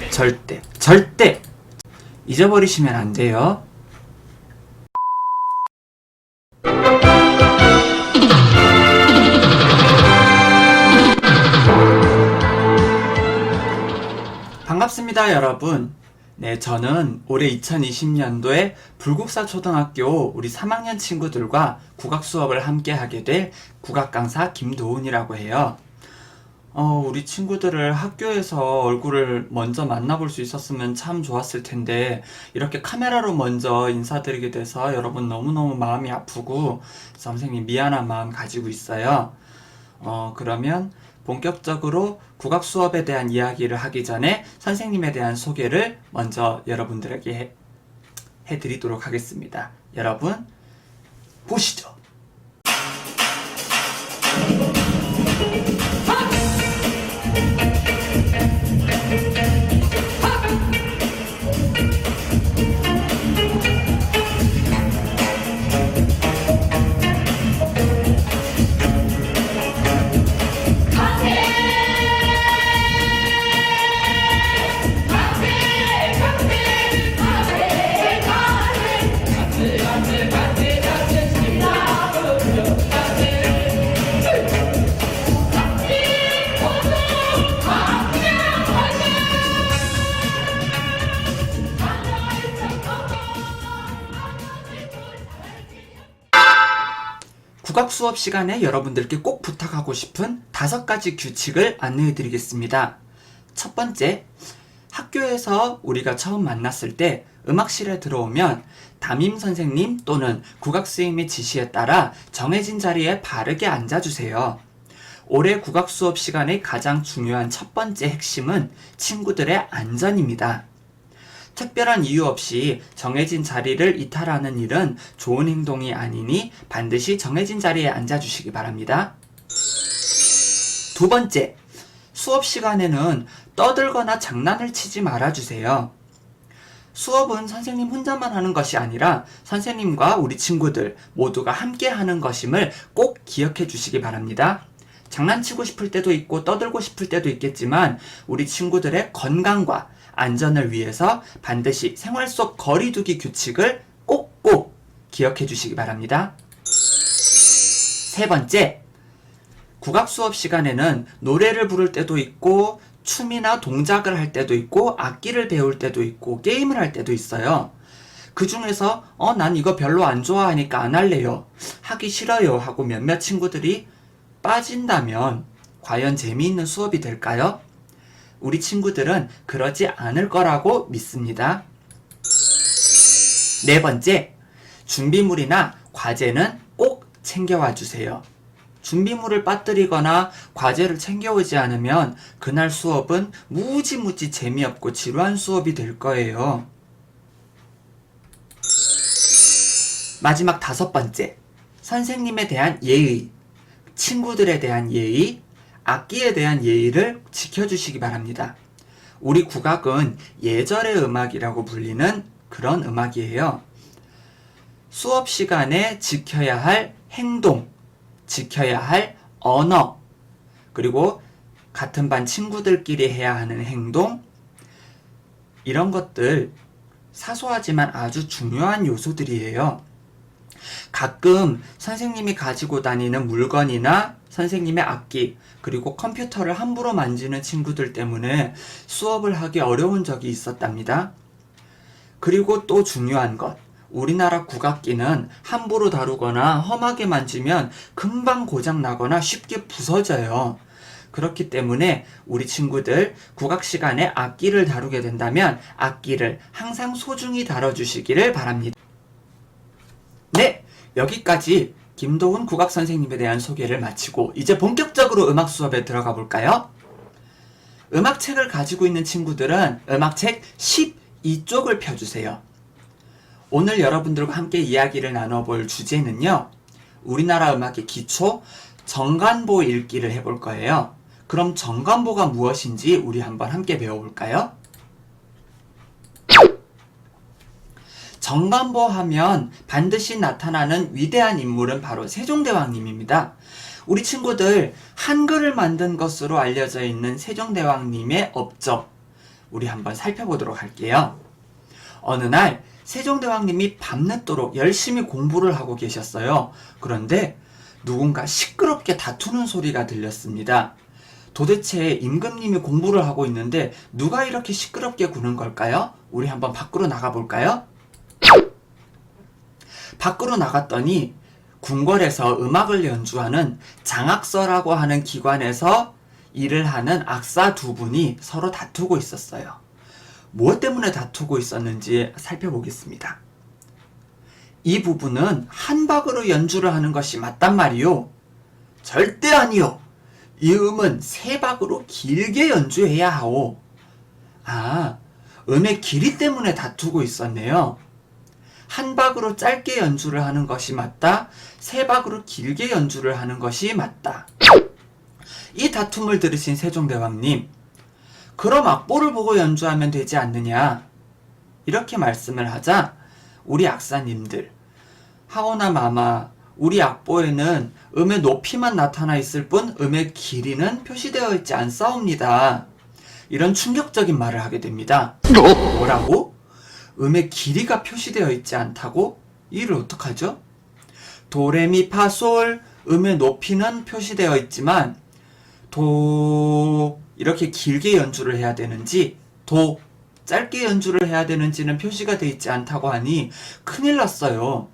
절대 잊어버리시면 안 돼요. 반갑습니다, 여러분. 네, 저는 올해 2020년도에 불국사 초등학교 우리 3학년 친구들과 국악 수업을 함께 하게 될 국악 강사 김도훈이라고 해요. 우리 친구들을 학교에서 얼굴을 먼저 만나볼 수 있었으면 참 좋았을 텐데, 이렇게 카메라로 먼저 인사드리게 돼서 여러분 너무너무 마음이 아프고 선생님 미안한 마음 가지고 있어요. 그러면 본격적으로 국악 수업에 대한 이야기를 하기 전에 선생님에 대한 소개를 먼저 여러분들에게 해드리도록 하겠습니다. 여러분, 보시죠. 국악 수업 시간에 여러분들께 꼭 부탁하고 싶은 5가지 규칙을 안내해 드리겠습니다. 첫 번째, 학교에서 우리가 처음 만났을 때 음악실에 들어오면 담임 선생님 또는 국악 선생님의 지시에 따라 정해진 자리에 바르게 앉아주세요. 올해 국악 수업 시간의 가장 중요한 첫 번째 핵심은 친구들의 안전입니다. 특별한 이유 없이 정해진 자리를 이탈하는 일은 좋은 행동이 아니니 반드시 정해진 자리에 앉아주시기 바랍니다. 두 번째, 수업 시간에는 떠들거나 장난을 치지 말아주세요. 수업은 선생님 혼자만 하는 것이 아니라 선생님과 우리 친구들 모두가 함께 하는 것임을 꼭 기억해 주시기 바랍니다. 장난치고 싶을 때도 있고 떠들고 싶을 때도 있겠지만 우리 친구들의 건강과 안전을 위해서 반드시 생활 속 거리두기 규칙을 꼭꼭 기억해 주시기 바랍니다. 세 번째, 국악 수업 시간에는 노래를 부를 때도 있고 춤이나 동작을 할 때도 있고 악기를 배울 때도 있고 게임을 할 때도 있어요. 그 중에서 난 이거 별로 안 좋아하니까 안 할래요, 하기 싫어요 하고 몇몇 친구들이 빠진다면 과연 재미있는 수업이 될까요? 우리 친구들은 그러지 않을 거라고 믿습니다. 네 번째, 준비물이나 과제는 꼭 챙겨와 주세요. 준비물을 빠뜨리거나 과제를 챙겨오지 않으면 그날 수업은 무지무지 재미없고 지루한 수업이 될 거예요. 마지막 5번째, 선생님에 대한 예의, 친구들에 대한 예의, 악기에 대한 예의를 지켜주시기 바랍니다. 우리 국악은 예절의 음악이라고 불리는 그런 음악이에요. 수업 시간에 지켜야 할 행동, 지켜야 할 언어, 그리고 같은 반 친구들끼리 해야 하는 행동, 이런 것들 사소하지만 아주 중요한 요소들이에요. 가끔 선생님이 가지고 다니는 물건이나 선생님의 악기, 그리고 컴퓨터를 함부로 만지는 친구들 때문에 수업을 하기 어려운 적이 있었답니다. 그리고 또 중요한 것, 우리나라 국악기는 함부로 다루거나 험하게 만지면 금방 고장 나거나 쉽게 부서져요. 그렇기 때문에 우리 친구들 국악 시간에 악기를 다루게 된다면 악기를 항상 소중히 다뤄주시기를 바랍니다. 네, 여기까지 김도훈 국악 선생님에 대한 소개를 마치고 이제 본격적으로 음악 수업에 들어가 볼까요? 음악책을 가지고 있는 친구들은 음악책 12쪽을 펴주세요. 오늘 여러분들과 함께 이야기를 나눠볼 주제는요, 우리나라 음악의 기초 정간보 읽기를 해볼 거예요. 그럼 정간보가 무엇인지 우리 한번 함께 배워볼까요? 정간보 하면 반드시 나타나는 위대한 인물은 바로 세종대왕님입니다. 우리 친구들 한글을 만든 것으로 알려져 있는 세종대왕님의 업적, 우리 한번 살펴보도록 할게요. 어느 날 세종대왕님이 밤늦도록 열심히 공부를 하고 계셨어요. 그런데 누군가 시끄럽게 다투는 소리가 들렸습니다. 도대체 임금님이 공부를 하고 있는데 누가 이렇게 시끄럽게 구는 걸까요? 우리 한번 밖으로 나가볼까요? 밖으로 나갔더니 궁궐에서 음악을 연주하는 장악서라고 하는 기관에서 일을 하는 악사 두 분이 서로 다투고 있었어요. 무엇 때문에 다투고 있었는지 살펴보겠습니다. 이 부분은 한박으로 연주를 하는 것이 맞단 말이요. 절대 아니요. 이 음은 세박으로 길게 연주해야 하오. 아, 음의 길이 때문에 다투고 있었네요. 한박으로 짧게 연주를 하는 것이 맞다. 세박으로 길게 연주를 하는 것이 맞다. 이 다툼을 들으신 세종대왕님, 그럼 악보를 보고 연주하면 되지 않느냐? 이렇게 말씀을 하자 우리 악사님들, 하오나 마마, 우리 악보에는 음의 높이만 나타나 있을 뿐 음의 길이는 표시되어 있지 않사옵니다. 이런 충격적인 말을 하게 됩니다. 뭐라고? 음의 길이가 표시되어 있지 않다고? 이를 어떡하죠? 도레미파솔 음의 높이는 표시되어 있지만 도 이렇게 길게 연주를 해야 되는지 도 짧게 연주를 해야 되는지는 표시가 되어 있지 않다고 하니 큰일 났어요.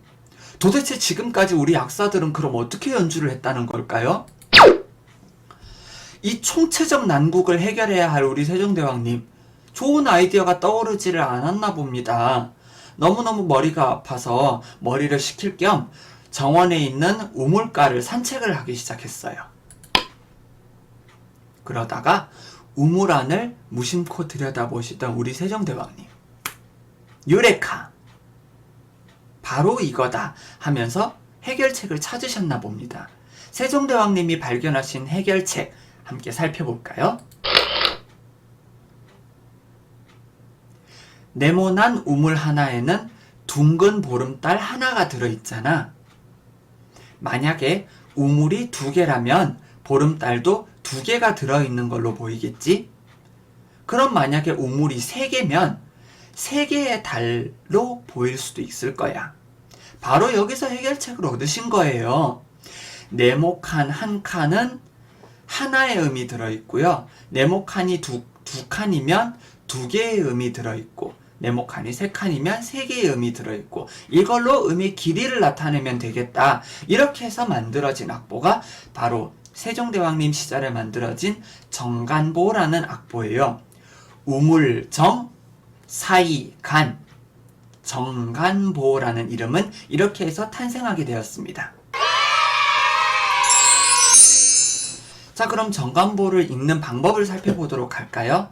도대체 지금까지 우리 악사들은 그럼 어떻게 연주를 했다는 걸까요? 이 총체적 난국을 해결해야 할 우리 세종대왕님, 좋은 아이디어가 떠오르지를 않았나 봅니다. 너무너무 머리가 아파서 머리를 식힐 겸 정원에 있는 우물가를 산책을 하기 시작했어요. 그러다가 우물 안을 무심코 들여다보시던 우리 세종대왕님, 유레카! 바로 이거다 하면서 해결책을 찾으셨나 봅니다. 세종대왕님이 발견하신 해결책 함께 살펴볼까요? 네모난 우물 하나에는 둥근 보름달 하나가 들어있잖아. 만약에 우물이 2개라면 보름달도 2개가 들어있는 걸로 보이겠지? 그럼 만약에 우물이 3개면 3개의 달로 보일 수도 있을 거야. 바로 여기서 해결책을 얻으신 거예요. 네모칸 한 칸은 하나의 음이 들어있고요. 네모칸이 두 칸이면 2개의 음이 들어있고, 네모칸이 3칸이면 3개의 음이 들어있고, 이걸로 음의 길이를 나타내면 되겠다. 이렇게 해서 만들어진 악보가 바로 세종대왕님 시절에 만들어진 정간보라는 악보예요. 우물정 사이 간 정간보라는 이름은 이렇게 해서 탄생하게 되었습니다. 자, 그럼 정간보를 읽는 방법을 살펴보도록 할까요?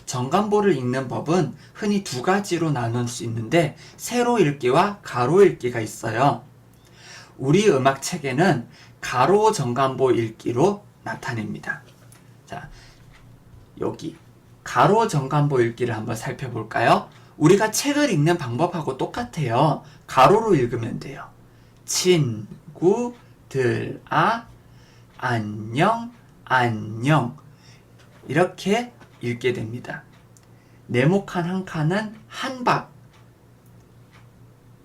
정간보를 읽는 법은 흔히 2가지로 나눌 수 있는데 세로 읽기와 가로 읽기가 있어요. 우리 음악책에는 가로 정간보 읽기로 나타냅니다. 자, 여기 가로 정간보 읽기를 한번 살펴볼까요? 우리가 책을 읽는 방법하고 똑같아요. 가로로 읽으면 돼요. 친구들아 안녕 안녕 이렇게 읽게 됩니다. 네모칸 한 칸은 한 박,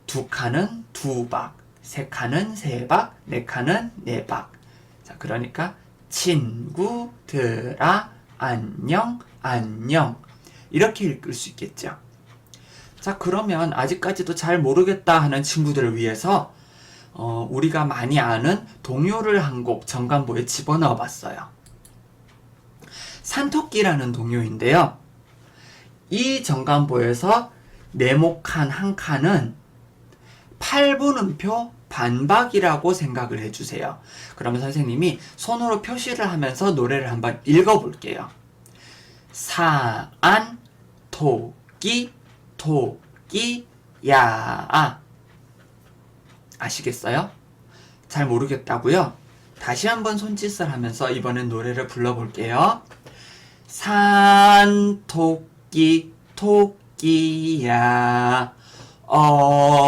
2칸은 2박, 3칸은 3박, 4칸은 4박. 자, 그러니까 친구들아 안녕 안녕 이렇게 읽을 수 있겠죠. 자, 그러면 아직까지도 잘 모르겠다 하는 친구들을 위해서 우리가 많이 아는 동요를 한 곡 정간보에 집어넣어 봤어요. 산토끼라는 동요인데요. 이 정간보에서 네모칸 한 칸은 8분음표 반박이라고 생각을 해주세요. 그러면 선생님이 손으로 표시를 하면서 노래를 한번 읽어볼게요. 사안 토끼 토끼 야 아시겠어요? 잘 모르겠다고요? 다시 한번 손짓을 하면서 이번엔 노래를 불러볼게요. 산 토끼 토끼야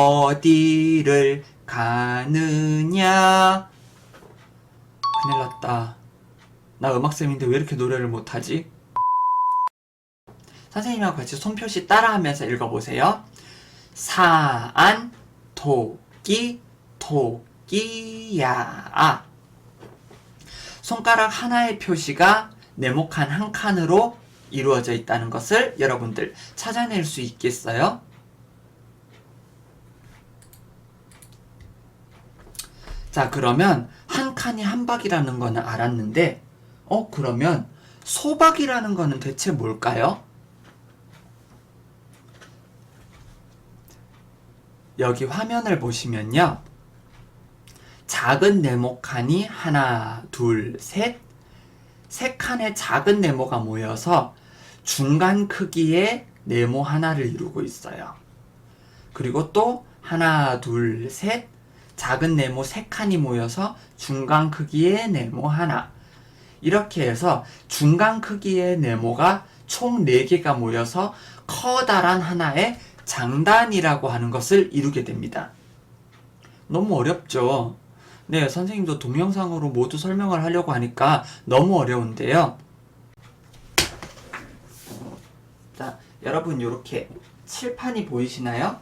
어디를 가느냐. 큰일 났다. 나 음악쌤인데 왜 이렇게 노래를 못하지? 선생님하고 같이 손표시 따라하면서 읽어보세요. 사안, 토끼, 토끼야. 손가락 하나의 표시가 네모칸 한 칸으로 이루어져 있다는 것을 여러분들 찾아낼 수 있겠어요? 자, 그러면 한 칸이 한 박이라는 거는 알았는데, 그러면 소박이라는 거는 대체 뭘까요? 여기 화면을 보시면요. 작은 네모칸이 하나, 둘, 셋. 세 칸의 작은 네모가 모여서 중간 크기의 네모 하나를 이루고 있어요. 그리고 또 하나, 둘, 셋. 작은 네모 세 칸이 모여서 중간 크기의 네모 하나. 이렇게 해서 중간 크기의 네모가 총 4개가 모여서 커다란 하나의 장단이라고 하는 것을 이루게 됩니다. 너무 어렵죠? 네, 선생님도 동영상으로 모두 설명을 하려고 하니까 너무 어려운데요. 자, 여러분 이렇게 칠판이 보이시나요?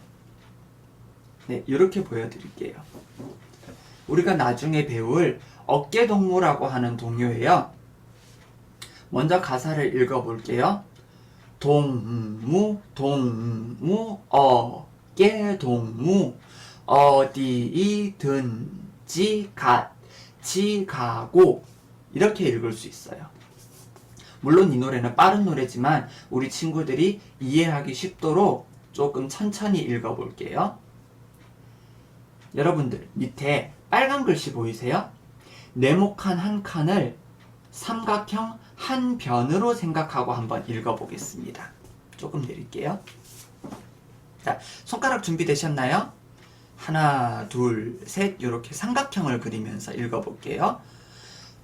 네, 이렇게 보여드릴게요. 우리가 나중에 배울 어깨동무라고 하는 동요예요. 먼저 가사를 읽어볼게요. 동무, 동무, 어깨동무, 어디든지 같이 가고, 이렇게 읽을 수 있어요. 물론 이 노래는 빠른 노래지만 우리 친구들이 이해하기 쉽도록 조금 천천히 읽어볼게요. 여러분들 밑에 빨간 글씨 보이세요? 네모칸 한 칸을 삼각형 한 변으로 생각하고 한번 읽어보겠습니다. 조금 내릴게요. 자, 손가락 준비되셨나요? 하나, 둘, 셋 이렇게 삼각형을 그리면서 읽어볼게요.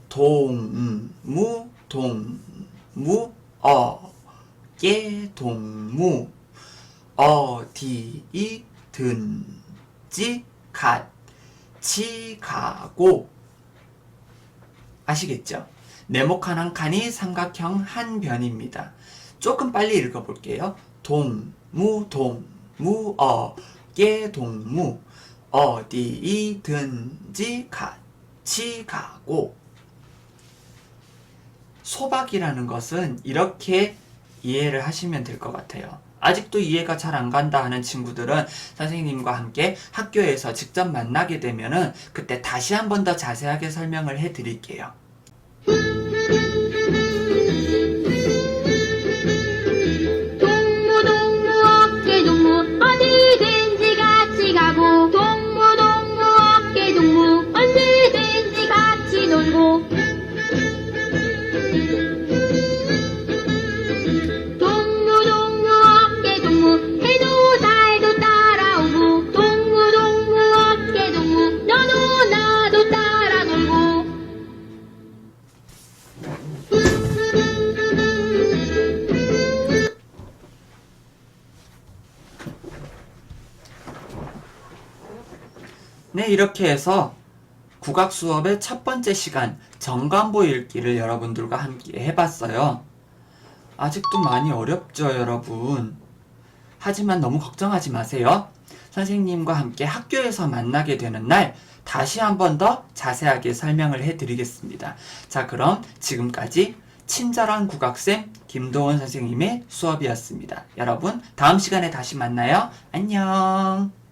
동무, 동무, 어깨, 동무, 어디든지 같이 가고. 아시겠죠? 네모칸 한 칸이 삼각형 한 변입니다. 조금 빨리 읽어볼게요. 동무, 동무, 어깨, 동무, 어디든지 같이 가고. 소박이라는 것은 이렇게 이해를 하시면 될 것 같아요. 아직도 이해가 잘 안 간다 하는 친구들은 선생님과 함께 학교에서 직접 만나게 되면은 그때 다시 한 번 더 자세하게 설명을 해 드릴게요. 동무 동무 어깨 동무 어디든지 같이 가고 동무 동무 어깨 동무 언제든지 같이 놀고 동무 동무 어깨 동무 해도 달도 따라오고 동무 동무 어깨 동무 너도 나도 따라 놀고. 네, 이렇게 해서 국악 수업의 첫 번째 시간 정관보 읽기를 여러분들과 함께 해봤어요. 아직도 많이 어렵죠, 여러분? 하지만 너무 걱정하지 마세요. 선생님과 함께 학교에서 만나게 되는 날 다시 한 번 더 자세하게 설명을 해드리겠습니다. 자, 그럼 지금까지 친절한 국악쌤 김도원 선생님의 수업이었습니다. 여러분, 다음 시간에 다시 만나요. 안녕.